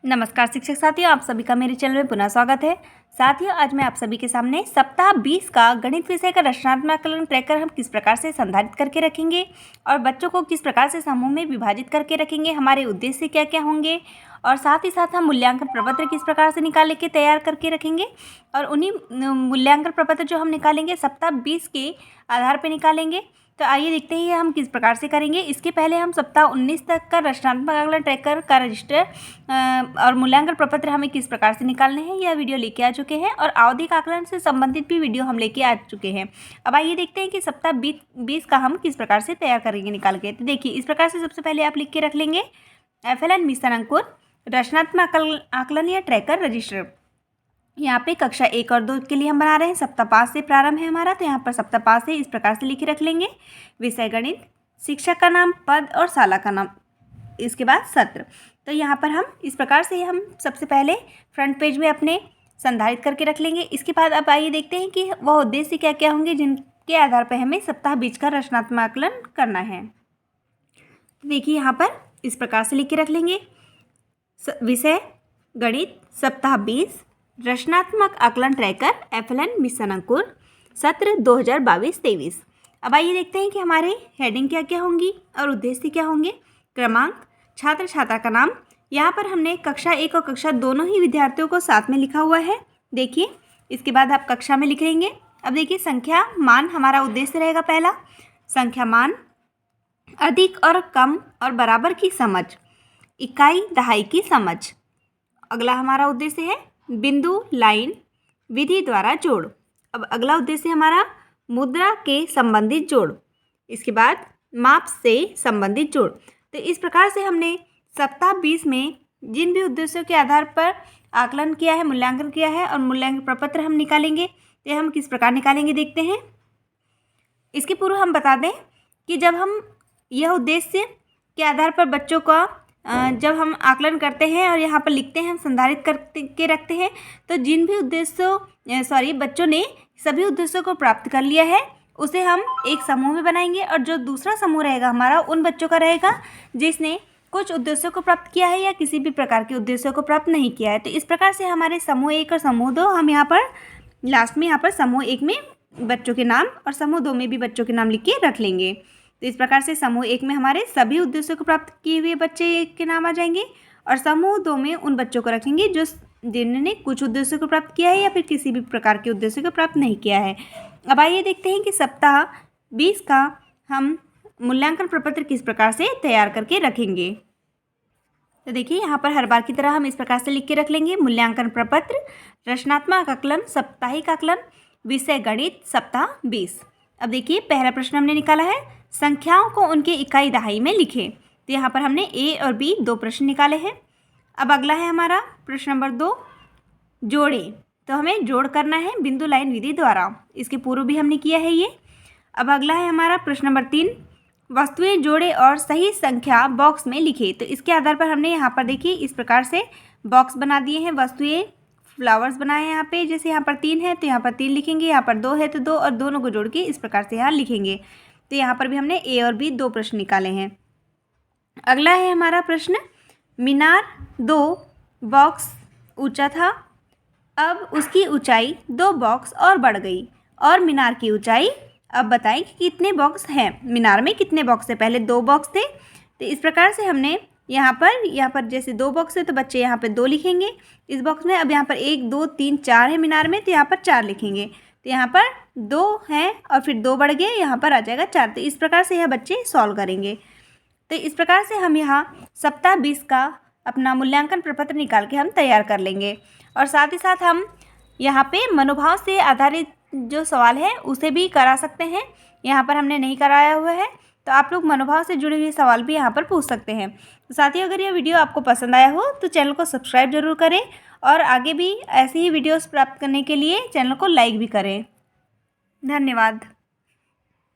नमस्कार शिक्षक साथियों, आप सभी का मेरे चैनल में पुनः स्वागत है। साथियों, आज मैं आप सभी के सामने सप्ताह 20 का गणित विषय का रचनात्मक आकलन ट्रैकर हम किस प्रकार से संधारित करके रखेंगे और बच्चों को किस प्रकार से समूह में विभाजित करके रखेंगे, हमारे उद्देश्य क्या क्या होंगे और साथ ही साथ हम मूल्यांकन प्रपत्र किस प्रकार से निकाल के तैयार करके रखेंगे और उन्हीं मूल्यांकन प्रपत्र जो हम निकालेंगे सप्ताह 20 के आधार पर निकालेंगे। तो आइए देखते हैं हम किस प्रकार से करेंगे। इसके पहले हम सप्ताह 19 तक का रचनात्मक आकलन ट्रैकर का रजिस्टर और मूल्यांकन प्रपत्र हमें किस प्रकार से निकालने हैं यह वीडियो लेके आ चुके हैं और आवधिक आकलन से संबंधित भी वीडियो हम लेके आ चुके हैं। अब आइए देखते हैं कि सप्ताह 20 का हम किस प्रकार से तैयार करेंगे निकाल के। तो देखिए, इस प्रकार से सबसे पहले आप लिख के रख लेंगे FLN मिशन अंकुर रचनात्मक आकलन या ट्रैकर रजिस्टर। यहाँ पे कक्षा 1 और 2 के लिए हम बना रहे हैं। सप्ताह 5 से प्रारंभ है हमारा, तो यहाँ पर सप्ताह 5 से इस प्रकार से लिखे रख लेंगे। विषय गणित, शिक्षक का नाम, पद और शाला का नाम, इसके बाद सत्र। तो यहाँ पर हम इस प्रकार से हम सबसे पहले फ्रंट पेज में अपने संधारित करके रख लेंगे। इसके बाद अब आइए देखते हैं कि वह उद्देश्य क्या क्या होंगे जिनके आधार पर हमें सप्ताह 20 का रचनात्मक आकलन करना है। देखिए, यहाँ पर इस प्रकार से लिख के रख लेंगे विषय गणित सप्ताह 20 रचनात्मक आकलन ट्रैकर FLN मिशन अंकुर सत्र 2022-23। अब आइए देखते हैं कि हमारे हेडिंग क्या क्या होंगी और उद्देश्य क्या होंगे। क्रमांक, छात्र छात्रा का नाम, यहाँ पर हमने कक्षा 1 और कक्षा दोनों ही विद्यार्थियों को साथ में लिखा हुआ है। देखिए, इसके बाद आप कक्षा में लिखेंगे। अब देखिए, संख्या मान हमारा उद्देश्य रहेगा। पहला, संख्या मान, अधिक और कम और बराबर की समझ, इकाई दहाई की समझ। अगला हमारा उद्देश्य है बिंदु, लाइन, विधि द्वारा जोड़। अब अगला उद्देश्य हमारा मुद्रा के संबंधित जोड़। इसके बाद माप से संबंधित जोड़। तो इस प्रकार से हमने सप्ताह 20 में जिन भी उद्देश्यों के आधार पर आकलन किया है, मूल्यांकन किया है और मूल्यांकन प्रपत्र हम निकालेंगे, तो हम किस प्रकार निकालेंगे देखते हैं। इसके पूर्व हम बता दें कि जब हम यह उद्देश्य के आधार पर बच्चों का जब हम आकलन करते हैं और यहाँ पर लिखते हैं, हम संधारित करके रखते हैं, तो जिन भी बच्चों ने सभी उद्देश्यों को प्राप्त कर लिया है उसे हम एक समूह में बनाएंगे और जो दूसरा समूह रहेगा हमारा उन बच्चों का रहेगा जिसने कुछ उद्देश्यों को प्राप्त किया है या किसी भी प्रकार के उद्देश्यों को प्राप्त नहीं किया है। तो इस प्रकार से हमारे समूह 1 और समूह 2 हम यहाँ पर लास्ट में यहाँ पर समूह 1 में बच्चों के नाम और समूह 2 में भी बच्चों के नाम लिख के रख लेंगे। तो इस प्रकार से समूह 1 में हमारे सभी उद्देश्यों को प्राप्त किए हुए बच्चे के नाम आ जाएंगे और समूह 2 में उन बच्चों को रखेंगे जिन्होंने कुछ उद्देश्यों को प्राप्त किया है या फिर किसी भी प्रकार के उद्देश्यों को प्राप्त नहीं किया है। अब आइए देखते हैं कि सप्ताह 20 का हम मूल्यांकन प्रपत्र किस प्रकार से तैयार करके रखेंगे। तो देखिए, यहाँ पर हर बार की तरह हम इस प्रकार से लिख के रख लेंगे मूल्यांकन प्रपत्र रचनात्मक आकलन साप्ताहिक आकलन विषय गणित सप्ताह 20। अब देखिए, पहला प्रश्न हमने निकाला है संख्याओं को उनके इकाई दहाई में लिखें। तो यहाँ पर हमने A और B 2 प्रश्न निकाले हैं। अब अगला है हमारा प्रश्न नंबर 2 जोड़े। तो हमें जोड़ करना है बिंदु, लाइन, विधि द्वारा। इसके पूर्व भी हमने किया है ये। अब अगला है हमारा प्रश्न नंबर 3 वस्तुएं जोड़े और सही संख्या बॉक्स में लिखे। तो इसके आधार पर हमने यहाँ पर देखिए इस प्रकार से बॉक्स बना दिए हैं। वस्तुएं फ्लावर्स बनाए हैं यहाँ पे, जैसे यहाँ पर 3 है तो यहाँ पर 3 लिखेंगे, यहाँ पर 2 है तो 2 और दोनों को जोड़ के इस प्रकार से यहाँ लिखेंगे। तो यहाँ पर भी हमने A और B 2 प्रश्न निकाले हैं। अगला है हमारा प्रश्न मीनार 2 बॉक्स ऊंचा था, अब उसकी ऊंचाई 2 बॉक्स और बढ़ गई और मीनार की ऊंचाई, अब बताएं कि कितने बॉक्स हैं। मीनार में कितने बॉक्स है, पहले 2 बॉक्स थे। तो इस प्रकार से हमने यहाँ पर जैसे 2 बॉक्स है तो बच्चे यहाँ पे 2 लिखेंगे इस बॉक्स में। अब यहाँ पर 1 2 3 4 है मीनार में, तो यहाँ पर 4 लिखेंगे। तो यहाँ पर 2 हैं और फिर 2 बढ़ गए, यहाँ पर आ जाएगा 4। तो इस प्रकार से यह बच्चे सॉल्व करेंगे। तो इस प्रकार से हम यहाँ सप्ताह 20 का अपना मूल्यांकन प्रपत्र निकाल के हम तैयार कर लेंगे और साथ ही साथ हम यहाँ पे मनोभाव से आधारित जो सवाल है उसे भी करा सकते हैं। यहाँ पर हमने नहीं कराया हुआ है, तो आप लोग मनोभाव से जुड़े हुए सवाल भी यहाँ पर पूछ सकते हैं। तो साथियों, अगर यह वीडियो आपको पसंद आया हो तो चैनल को सब्सक्राइब जरूर करें और आगे भी ऐसे ही वीडियोस प्राप्त करने के लिए चैनल को लाइक भी करें। धन्यवाद।